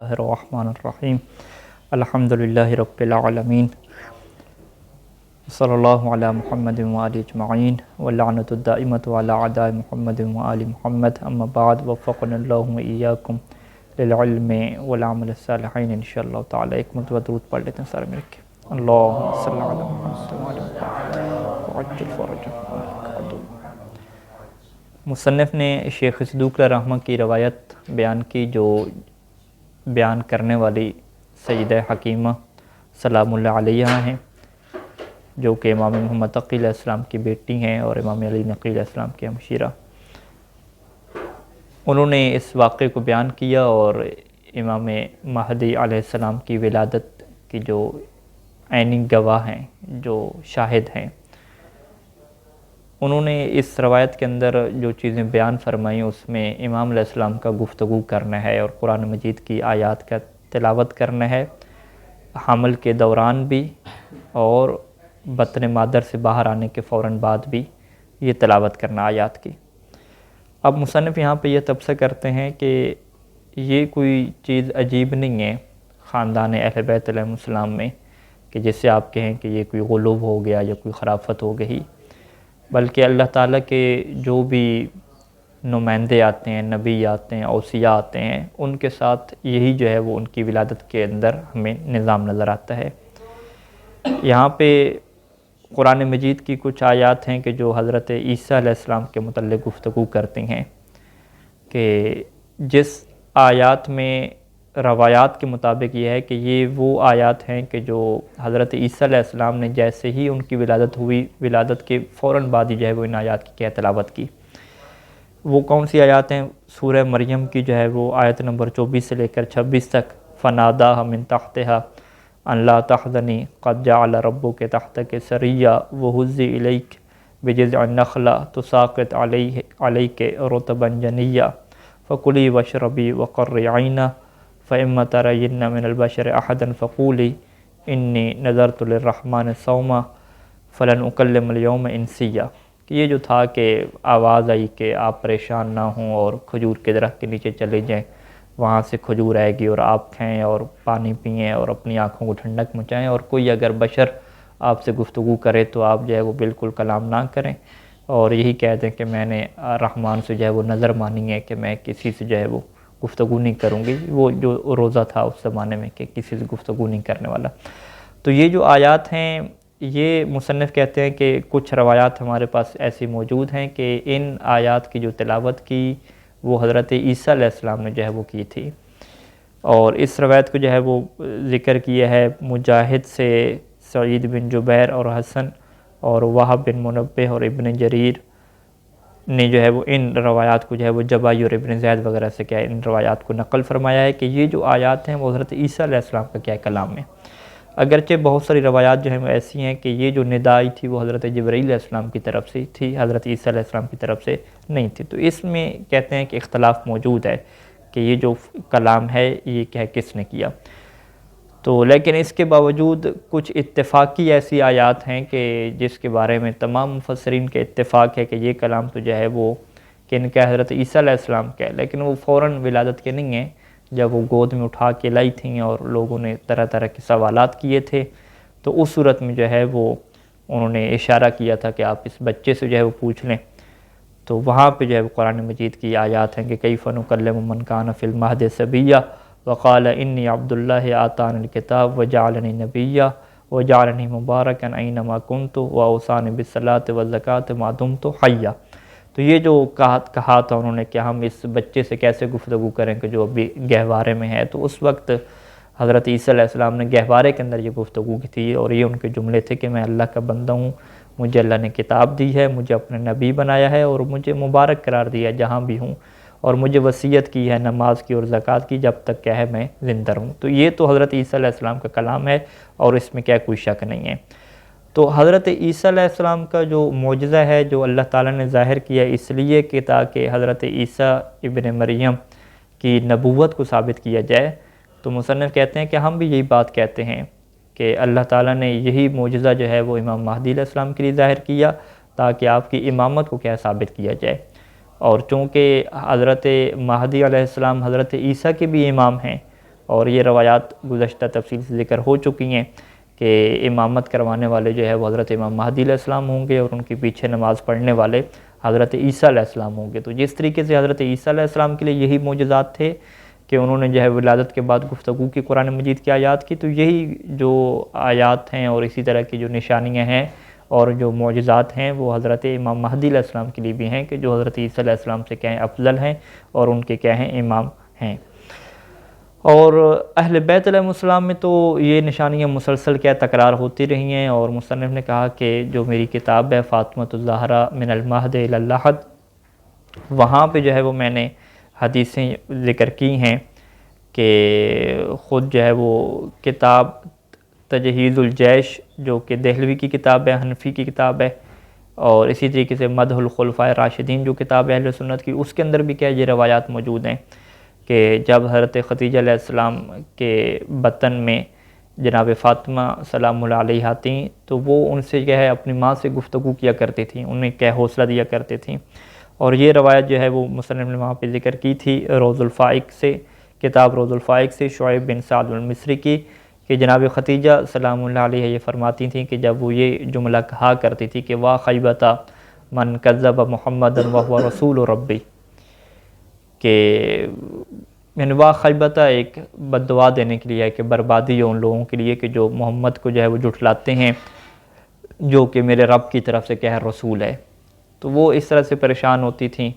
الرحمن الرحیم الحمدللہ رب العالمین صلی اللہ علی محمد وآلہ اجمعین واللعنۃ الدائمۃ علی اعداء محمد وآل محمد اما بعد وفقنا اللہ وإیاکم للعلم والعمل الصالحین انشاءاللہ تعالی۔ ایک مرتبہ درود پڑھ لیتے ہیں سارے مل کے۔ اللہم صلی علی محمد وعجل فرجہ۔ مصنف نے شیخ صدوق رحمہ کی روایت بیان کی، جو بیان کرنے والی سیدہ حکیمہ سلام اللہ علیہ ہیں، جو کہ امام محمد تقی علیہ السلام کی بیٹی ہیں اور امام علی نقی علیہ السلام کی ہمشیرہ۔ انہوں نے اس واقعے کو بیان کیا اور امام مہدی علیہ السلام کی ولادت کی جو عینی گواہ ہیں، جو شاہد ہیں، انہوں نے اس روایت کے اندر جو چیزیں بیان فرمائیں اس میں امام علیہ السلام کا گفتگو کرنا ہے اور قرآن مجید کی آیات کا تلاوت کرنا ہے، حمل کے دوران بھی اور بطن مادر سے باہر آنے کے فوراً بعد بھی یہ تلاوت کرنا آیات کی۔ اب مصنف یہاں پہ یہ تبصرہ کرتے ہیں کہ یہ کوئی چیز عجیب نہیں ہے خاندان اہل بیت علیہ السلام میں کہ جس سے آپ کہیں کہ یہ کوئی غلو ہو گیا یا کوئی خرافت ہو گئی، بلکہ اللہ تعالیٰ کے جو بھی نمائندے آتے ہیں، نبی آتے ہیں، اوصیاء آتے ہیں، ان کے ساتھ یہی جو ہے وہ ان کی ولادت کے اندر ہمیں نظام نظر آتا ہے۔ یہاں پہ قرآن مجید کی کچھ آیات ہیں کہ جو حضرت عیسیٰ علیہ السلام کے متعلق گفتگو کرتی ہیں، کہ جس آیات میں روایات کے مطابق یہ ہے کہ یہ وہ آیات ہیں کہ جو حضرت عیسیٰ علیہ السلام نے جیسے ہی ان کی ولادت ہوئی، ولادت کے فوراً بعد ہی جو ہے وہ ان آیات کی کیا تلاوت کی۔ وہ کون سی آیات ہیں؟ سورہ مریم کی جو ہے وہ آیت نمبر 24 سے لے کر 26 تک، فناداہا من تحتہا ان لا تحزنی قد جعل ربک تحتک سریہ وہزی الیک بجذع النخلہ تساقط علیک رطبا جنیہ فکلی واشربی وقرری عینہ فَإِمَّا تَرَيِنَّ مِنَ الْبَشَرِ أَحَدًا فَقُولِي إِنِّي نَذَرْتُ لِلرَّحْمَنِ صَوْمًا فَلَنْ أُكَلِّمَ الْيَوْمَ إِنْسِيًّا۔ کہ یہ جو تھا کہ آواز آئی کہ آپ پریشان نہ ہوں اور کھجور کے درخت کے نیچے چلے جائیں، وہاں سے کھجور آئے گی اور آپ کھائیں اور پانی پئیں اور اپنی آنکھوں کو ٹھنڈک مچائیں، اور کوئی اگر بشر آپ سے گفتگو کرے تو آپ جو ہے وہ بالکل کلام نہ کریں اور یہی کہہ دیں کہ میں نے رحمان سے جو ہے وہ نظر مانی ہے کہ میں کسی سے جو ہے وہ گفتگو نہیں کروں گی۔ وہ جو روزہ تھا اس زمانے میں کہ کسی سے گفتگو نہیں کرنے والا۔ تو یہ جو آیات ہیں، یہ مصنف کہتے ہیں کہ کچھ روایات ہمارے پاس ایسی موجود ہیں کہ ان آیات کی جو تلاوت کی وہ حضرت عیسیٰ علیہ السلام نے جو ہے وہ کی تھی، اور اس روایت کو جو ہے وہ ذکر کیا ہے مجاہد سے، سعید بن جبیر اور حسن اور وہب بن منبہ اور ابن جریر نے جو ہے وہ ان روایات کو جو ہے وہ جبائی اور ابن زید وغیرہ سے کیا ہے ان روایات کو نقل فرمایا ہے کہ یہ جو آیات ہیں وہ حضرت عیسیٰ علیہ السلام کا کیا کلام ہے۔ اگرچہ بہت ساری روایات جو ہیں وہ ایسی ہیں کہ یہ جو ندائی تھی وہ حضرت جبرائیل علیہ السلام کی طرف سے تھی، حضرت عیسیٰ علیہ السلام کی طرف سے نہیں تھی۔ تو اس میں کہتے ہیں کہ اختلاف موجود ہے کہ یہ جو کلام ہے یہ کیا کس نے کیا۔ تو لیکن اس کے باوجود کچھ اتفاقی ایسی آیات ہیں کہ جس کے بارے میں تمام مفسرین کے اتفاق ہے کہ یہ کلام تو جو ہے وہ کہ ان کا حضرت عیسیٰ علیہ السلام کا ہے، لیکن وہ فوراً ولادت کے نہیں ہیں، جب وہ گود میں اٹھا کے لائی تھیں اور لوگوں نے طرح طرح کے سوالات کیے تھے، تو اس صورت میں جو ہے وہ انہوں نے اشارہ کیا تھا کہ آپ اس بچے سے جو ہے وہ پوچھ لیں۔ تو وہاں پہ جو ہے وہ قرآن مجید کی آیات ہیں کہ کیف نکلم من کان فی المہد صبیہ وقال انی عبد اللہ آتانی الکتاب وجعلنی نبیہ وجعلنی مبارکا اینما کنت واوصانی بالصلاۃ والزکاۃ ما دمت حیا۔ تو یہ جو کہا تھا انہوں نے کہ ہم اس بچے سے کیسے گفتگو کریں کہ جو ابھی گہوارے میں ہے، تو اس وقت حضرت عیسیٰ علیہ السلام نے گہوارے کے اندر یہ گفتگو کی تھی، اور یہ ان کے جملے تھے کہ میں اللہ کا بندہ ہوں، مجھے اللہ نے کتاب دی ہے، مجھے اپنے نبی بنایا ہے اور مجھے مبارک قرار دیا ہے جہاں بھی ہوں، اور مجھے وصیت کی ہے نماز کی اور زکوٰۃ کی جب تک کیا ہے میں زندہ رہوں۔ تو یہ تو حضرت عیسیٰ علیہ السلام کا کلام ہے اور اس میں کیا کوئی شک نہیں ہے۔ تو حضرت عیسیٰ علیہ السلام کا جو معجزہ ہے جو اللہ تعالیٰ نے ظاہر کیا اس لیے کہ تاکہ حضرت عیسیٰ ابن مریم کی نبوت کو ثابت کیا جائے، تو مصنف کہتے ہیں کہ ہم بھی یہی بات کہتے ہیں کہ اللہ تعالیٰ نے یہی معجزہ جو ہے وہ امام مہدی علیہ السلام کے لیے ظاہر کیا تاکہ آپ کی امامت کو کیا ثابت کیا جائے، اور چونکہ حضرت مہدی علیہ السلام حضرت عیسیٰ کے بھی امام ہیں، اور یہ روایات گزشتہ تفصیل سے ذکر ہو چکی ہیں کہ امامت کروانے والے جو ہے وہ حضرت امام مہدی علیہ السلام ہوں گے، اور ان کے پیچھے نماز پڑھنے والے حضرت عیسیٰ علیہ السلام ہوں گے۔ تو جس طریقے سے حضرت عیسیٰ علیہ السلام کے لیے یہی معجزات تھے کہ انہوں نے جو ہے ولادت کے بعد گفتگو کی قرآن مجید کی آیات کی، تو یہی جو آیات ہیں اور اسی طرح کی جو نشانیاں ہیں اور جو معجزات ہیں وہ حضرت امام مہدی علیہ السلام کے لیے بھی ہیں کہ جو حضرت عیسیٰ علیہ السلام سے کہیں افضل ہیں اور ان کے کہیں امام ہیں۔ اور اہل بیت علیہ السلام میں تو یہ نشانیاں مسلسل کیا تکرار ہوتی رہی ہیں، اور مصنف نے کہا کہ جو میری کتاب ہے فاطمۃ الزہرا من المہد الی اللحد، وہاں پہ جو ہے وہ میں نے حدیثیں ذکر کی ہیں کہ خود جو ہے وہ کتاب تجہیز الجیش جو کہ دہلوی کی کتاب ہے، حنفی کی کتاب ہے، اور اسی طریقے سے مدح الخلفاء راشدین جو کتاب ہے اہل سنت کی، اس کے اندر بھی کیا یہ روایات موجود ہیں کہ جب حضرت خدیجہ علیہ السلام کے بطن میں جناب فاطمہ سلام اللہ علیہا تھیں تو وہ ان سے کیا ہے اپنی ماں سے گفتگو کیا کرتی تھیں، انہیں کیا حوصلہ دیا کرتی تھیں، اور یہ روایت جو ہے وہ مصنف نے وہاں پہ ذکر کی تھی روض الفائق سے، کتاب روض الفائق سے شعیب بن سعد المصری کی، کہ جناب خدیجہ سلام اللہ علیہ یہ فرماتی تھیں کہ جب وہ یہ جملہ کہا کرتی تھی کہ واہ خیبتا من کذب محمد وہو رسول ربی، کہ یعنی واہ خیبتہ ایک بد دعا دینے کے لیے ہے کہ بربادی ہو ان لوگوں کے لیے کہ جو محمد کو جو ہے وہ جھٹلاتے ہیں جو کہ میرے رب کی طرف سے کہہ رسول ہے۔ تو وہ اس طرح سے پریشان ہوتی تھیں،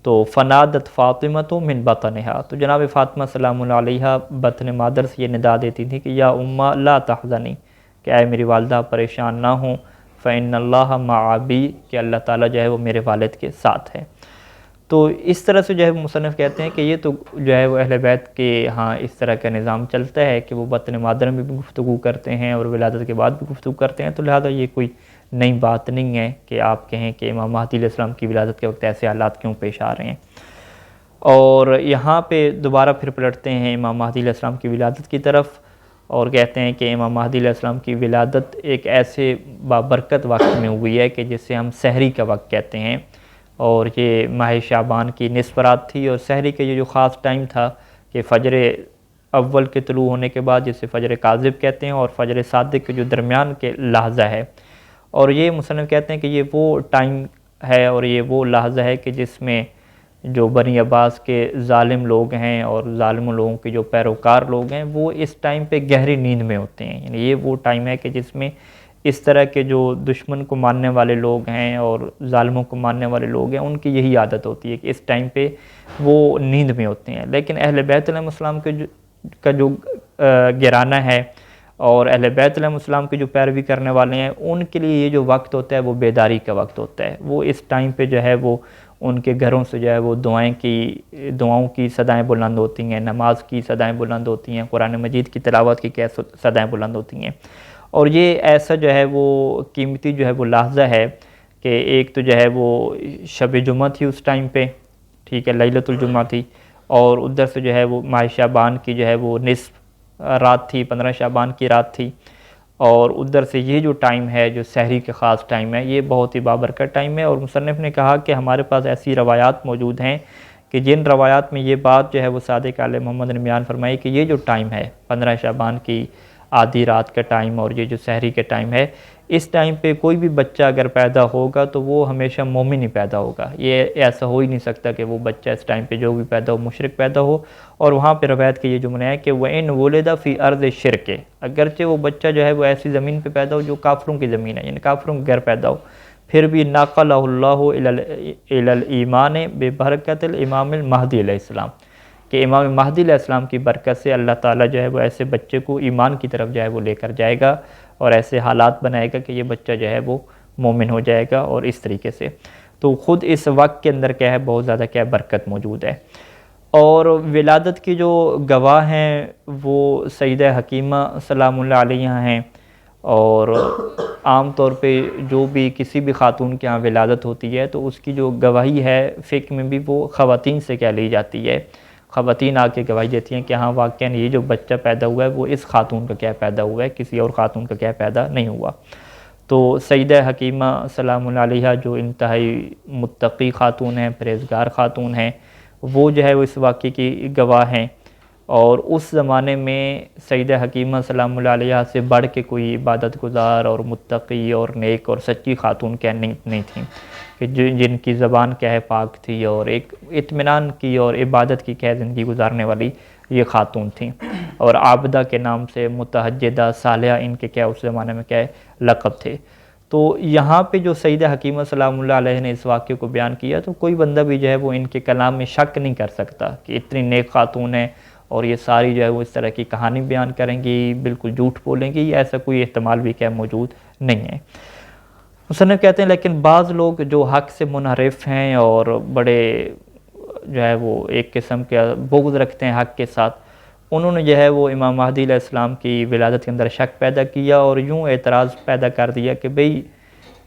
تو فنادت فاطمۃ من بطنہا، تو جناب فاطمہ سلام اللہ علیہا بطن مادر سے یہ ندا دیتی تھی کہ یا امہ لا تحزنی، کہ اے میری والدہ پریشان نہ ہوں، فإن اللہ معابی، کہ اللہ تعالیٰ جو ہے وہ میرے والد کے ساتھ ہے۔ تو اس طرح سے جو ہے مصنف کہتے ہیں کہ یہ تو جو ہے وہ اہل بیت کے ہاں اس طرح کا نظام چلتا ہے کہ وہ بطن مادر میں بھی گفتگو کرتے ہیں اور ولادت کے بعد بھی گفتگو کرتے ہیں، تو لہذا یہ کوئی نئی بات نہیں ہے کہ آپ کہیں کہ امام مہدی علیہ السلام کی ولادت کے وقت ایسے حالات کیوں پیش آ رہے ہیں۔ اور یہاں پہ دوبارہ پھر پلٹتے ہیں امام مہدی علیہ السلام کی ولادت کی طرف، اور کہتے ہیں کہ امام مہدی علیہ السلام کی ولادت ایک ایسے بابرکت وقت میں ہوئی ہے کہ جسے ہم سحری کا وقت کہتے ہیں، اور یہ ماہ شعبان کی نصف رات تھی، اور سحری کا یہ جو خاص ٹائم تھا کہ فجر اول کے طلوع ہونے کے بعد جسے فجر کاذب کہتے ہیں اور فجر صادق کے جو درمیان کے لحظہ ہے، اور یہ مصنف کہتے ہیں کہ یہ وہ ٹائم ہے اور یہ وہ لحظہ ہے کہ جس میں جو بنی عباس کے ظالم لوگ ہیں اور ظالم لوگوں کے جو پیروکار لوگ ہیں وہ اس ٹائم پہ گہری نیند میں ہوتے ہیں، یعنی یہ وہ ٹائم ہے کہ جس میں اس طرح کے جو دشمن کو ماننے والے لوگ ہیں اور ظالموں کو ماننے والے لوگ ہیں ان کی یہی عادت ہوتی ہے کہ اس ٹائم پہ وہ نیند میں ہوتے ہیں۔ لیکن اہل بیت علیہ السلام کا جو گرانہ ہے اور اہل بیت علیہ السلام کے جو پیروی کرنے والے ہیں ان کے لیے یہ جو وقت ہوتا ہے وہ بیداری کا وقت ہوتا ہے، وہ اس ٹائم پہ جو ہے وہ ان کے گھروں سے جو ہے وہ دعاؤں کی صدائیں بلند ہوتی ہیں، نماز کی صدائیں بلند ہوتی ہیں، قرآن مجید کی تلاوت کی صدائیں بلند ہوتی ہیں، اور یہ ایسا جو ہے وہ قیمتی جو ہے وہ لحظہ ہے کہ ایک تو جو ہے وہ شب جمعہ تھی اس ٹائم پہ، ٹھیک ہے، لیلۃ الجمعہ تھی، اور ادھر سے جو ہے وہ ماہ شعبان کی جو ہے وہ نصف رات تھی، 15 شعبان کی رات تھی، اور ادھر سے یہ جو ٹائم ہے جو سحری کے خاص ٹائم ہے یہ بہت ہی بابرکت ٹائم ہے۔ اور مصنف نے کہا کہ ہمارے پاس ایسی روایات موجود ہیں کہ جن روایات میں یہ بات جو ہے وہ صادق آل محمد نے بیان فرمائی کہ یہ جو ٹائم ہے 15 شعبان کی آدھی رات کا ٹائم اور یہ جو سحری کا ٹائم ہے، اس ٹائم پہ کوئی بھی بچہ اگر پیدا ہوگا تو وہ ہمیشہ مومن ہی پیدا ہوگا، یہ ایسا ہو ہی نہیں سکتا کہ وہ بچہ اس ٹائم پہ جو بھی پیدا ہو مشرک پیدا ہو۔ اور وہاں پہ روایت کے یہ جملہ ہے کہ وَإِنْ وُلِدَ فِي أَرْضِ الشِّرْكِ، اگرچہ وہ بچہ جو ہے وہ ایسی زمین پہ پیدا ہو جو کافروں کی زمین ہے، یعنی کافروں کے گھر پیدا ہو، پھر بھی نَقَلَهُ اللَّهُ إِلَى الْإِيمَانِ بِبَرَكَةِ الْإِمَامِ الْمَهْدِي علیہ السلام، کہ امام مہدی علیہ السلام کی برکت سے اللہ تعالیٰ جو ہے وہ ایسے بچے کو ایمان کی طرف جو ہے وہ لے کر جائے گا اور ایسے حالات بنائے گا کہ یہ بچہ جو ہے وہ مومن ہو جائے گا، اور اس طریقے سے تو خود اس وقت کے اندر کیا ہے بہت زیادہ کیا برکت موجود ہے۔ اور ولادت کی جو گواہ ہیں وہ سیدہ حکیمہ سلام اللہ علیہا ہیں، اور عام طور پہ جو بھی کسی بھی خاتون کے ہاں ولادت ہوتی ہے تو اس کی جو گواہی ہے فقہ میں بھی وہ خواتین سے کیا لی جاتی ہے، خواتین آ کے گواہی دیتی ہیں کہ ہاں واقعاً یہ جو بچہ پیدا ہوا ہے وہ اس خاتون کا کیا پیدا ہوا ہے، کسی اور خاتون کا کیا پیدا نہیں ہوا۔ تو سیدہ حکیمہ سلام اللہ علیہا جو انتہائی متقی خاتون ہیں، پرہیزگار خاتون ہیں، وہ جو ہے وہ اس واقعے کی گواہ ہیں، اور اس زمانے میں سیدہ حکیمہ سلام اللہ علیہ سے بڑھ کے کوئی عبادت گزار اور متقی اور نیک اور سچی خاتون کیا نہیں تھیں کہ جن کی زبان کیا ہے پاک تھی اور ایک اطمینان کی اور عبادت کی کیا زندگی گزارنے والی یہ خاتون تھیں، اور عابدہ کے نام سے متہجدہ صالحہ ان کے کیا اس زمانے میں کیا ہے لقب تھے۔ تو یہاں پہ جو سیدہ حکیمہ سلام اللہ علیہ نے اس واقعے کو بیان کیا تو کوئی بندہ بھی جو ہے وہ ان کے کلام میں شک نہیں کر سکتا کہ اتنی نیک خاتون ہے اور یہ ساری جو ہے وہ اس طرح کی کہانی بیان کریں گی، بالکل جھوٹ بولیں گی، ایسا کوئی احتمال بھی کیا موجود نہیں ہے۔ مصنف کہتے ہیں لیکن بعض لوگ جو حق سے منحرف ہیں اور بڑے جو ہے وہ ایک قسم کے بغض رکھتے ہیں حق کے ساتھ، انہوں نے جو ہے وہ امام مہدی علیہ السلام کی ولادت کے اندر شک پیدا کیا اور یوں اعتراض پیدا کر دیا کہ بھئی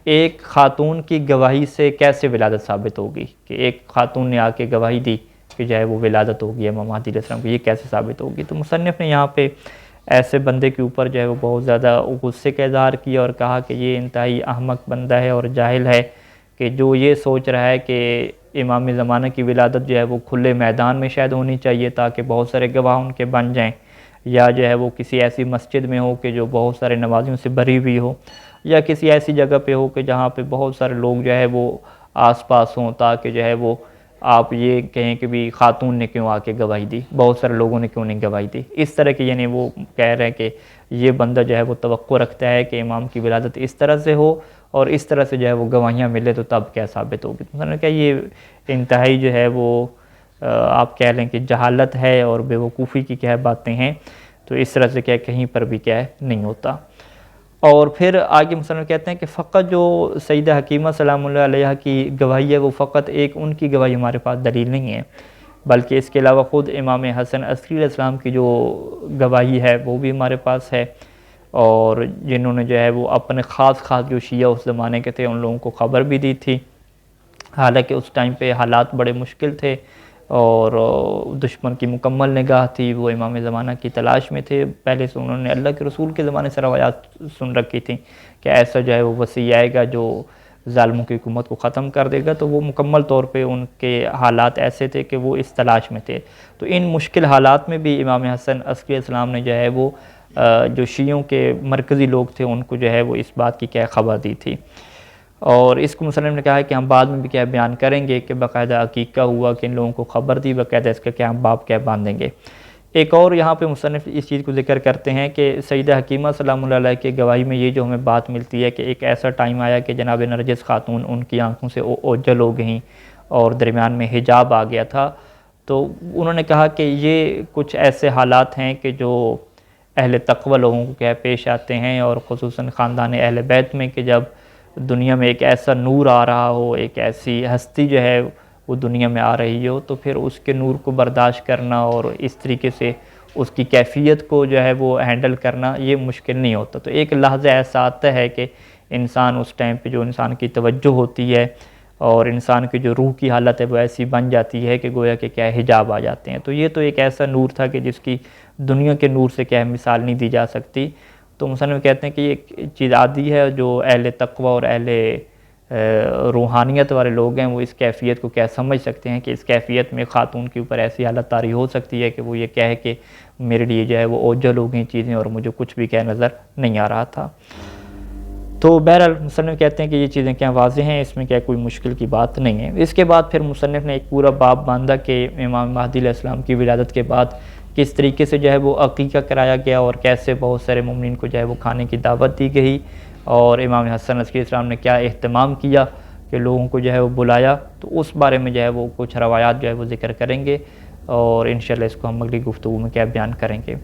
ایک خاتون کی گواہی سے کیسے ولادت ثابت ہوگی، کہ ایک خاتون نے آ کے گواہی دی کہ جو ہے وہ ولادت ہوگی امام مہدی علیہ السلام کی، یہ کیسے ثابت ہوگی۔ تو مصنف نے یہاں پہ ایسے بندے کے اوپر جو ہے وہ بہت زیادہ غصے کا اظہار کیا اور کہا کہ یہ انتہائی احمق بندہ ہے اور جاہل ہے کہ جو یہ سوچ رہا ہے کہ امام زمانہ کی ولادت جو ہے وہ کھلے میدان میں شاید ہونی چاہیے تاکہ بہت سارے گواہ ان کے بن جائیں، یا جو ہے وہ کسی ایسی مسجد میں ہو کہ جو بہت سارے نمازیوں سے بھری ہوئی ہو، یا کسی ایسی جگہ پہ ہو کہ جہاں پہ بہت سارے لوگ جو ہے وہ آس پاس ہوں تاکہ جو ہے وہ آپ یہ کہیں کہ بھی خاتون نے کیوں آ کے گواہی دی، بہت سارے لوگوں نے کیوں نہیں گواہی دی، اس طرح کے یعنی وہ کہہ رہے ہیں کہ یہ بندہ جو ہے وہ توقع رکھتا ہے کہ امام کی ولادت اس طرح سے ہو اور اس طرح سے جو ہے وہ گواہیاں ملے تو تب کیا ثابت ہوگی۔ انہوں نے کہا یہ انتہائی جو ہے وہ آپ کہہ لیں کہ جہالت ہے اور بے وقوفی کی کیا باتیں ہیں، تو اس طرح سے کیا کہیں پر بھی کیا ہے نہیں ہوتا۔ اور پھر آگے مصنف کہتے ہیں کہ فقط جو سیدہ حکیمہ سلام اللہ علیہ کی گواہی ہے وہ فقط ایک ان کی گواہی ہمارے پاس دلیل نہیں ہے، بلکہ اس کے علاوہ خود امام حسن عسکری علیہ السلام کی جو گواہی ہے وہ بھی ہمارے پاس ہے، اور جنہوں نے جو ہے وہ اپنے خاص جو شیعہ اس زمانے کے تھے ان لوگوں کو خبر بھی دی تھی، حالانکہ اس ٹائم پہ حالات بڑے مشکل تھے اور دشمن کی مکمل نگاہ تھی، وہ امام زمانہ کی تلاش میں تھے، پہلے سے انہوں نے اللہ کے رسول کے زمانے سے روایات سن رکھی تھیں کہ ایسا جو ہے وہ وسیع آئے گا جو ظالموں کی حکومت کو ختم کر دے گا، تو وہ مکمل طور پہ ان کے حالات ایسے تھے کہ وہ اس تلاش میں تھے۔ تو ان مشکل حالات میں بھی امام حسن عسکری السلام نے جو ہے وہ جو شیعوں کے مرکزی لوگ تھے ان کو جو ہے وہ اس بات کی کیا خبر دی تھی، اور اس کو مصنف نے کہا ہے کہ ہم بعد میں بھی کیا بیان کریں گے کہ باقاعدہ عقیقہ ہوا کہ ان لوگوں کو خبر دی، باقاعدہ اس کا کیا ہم باب کیا باندھیں گے۔ ایک اور یہاں پہ مصنف اس چیز کو ذکر کرتے ہیں کہ سیدہ حکیمہ سلام اللہ علیہ کی گواہی میں یہ جو ہمیں بات ملتی ہے کہ ایک ایسا ٹائم آیا کہ جناب نرجس خاتون ان کی آنکھوں سے اوجھل ہو گئیں اور درمیان میں حجاب آ گیا تھا، تو انہوں نے کہا کہ یہ کچھ ایسے حالات ہیں کہ جو اہل تقوی لوگوں کو کیا پیش آتے ہیں، اور خصوصاً خاندان اہل بیت میں، کہ جب دنیا میں ایک ایسا نور آ رہا ہو، ایک ایسی ہستی جو ہے وہ دنیا میں آ رہی ہو، تو پھر اس کے نور کو برداشت کرنا اور اس طریقے سے اس کی کیفیت کو جو ہے وہ ہینڈل کرنا یہ مشکل نہیں ہوتا۔ تو ایک لحظہ ایسا آتا ہے کہ انسان اس ٹائم پہ جو انسان کی توجہ ہوتی ہے اور انسان کی جو روح کی حالت ہے وہ ایسی بن جاتی ہے کہ گویا کہ کیا حجاب آ جاتے ہیں۔ تو یہ تو ایک ایسا نور تھا کہ جس کی دنیا کے نور سے کیا مثال نہیں دی جا سکتی۔ تو مصنف کہتے ہیں کہ یہ چیز عادی ہے، جو اہل تقوی اور اہل روحانیت والے لوگ ہیں وہ اس کیفیت کو کیا سمجھ سکتے ہیں کہ اس کیفیت میں خاتون کے اوپر ایسی حالت طاری ہو سکتی ہے کہ وہ یہ کہے کہ میرے لیے جو ہے وہ اوجھل ہو گئی چیزیں اور مجھے کچھ بھی کیا نظر نہیں آ رہا تھا۔ تو بہرحال مصنف کہتے ہیں کہ یہ چیزیں کیا واضح ہیں، اس میں کیا کوئی مشکل کی بات نہیں ہے۔ اس کے بعد پھر مصنف نے ایک پورا باب باندھا کہ امام مہدی علیہ السلام کی ولادت کے بعد کس طریقے سے جو ہے وہ عقیقہ کرایا گیا اور کیسے بہت سارے مومنین کو جو ہے وہ کھانے کی دعوت دی گئی، اور امام حسن عسکری السلام نے کیا اہتمام کیا کہ لوگوں کو جو ہے وہ بلایا۔ تو اس بارے میں جو ہے وہ کچھ روایات جو ہے وہ ذکر کریں گے، اور انشاءاللہ اس کو ہم اگلی گفتگو میں کیا بیان کریں گے۔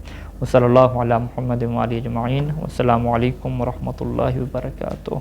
وصلی اللہ علی محمد و آلہ اجمعین، والسلام علیکم ورحمۃ اللہ وبرکاتہ۔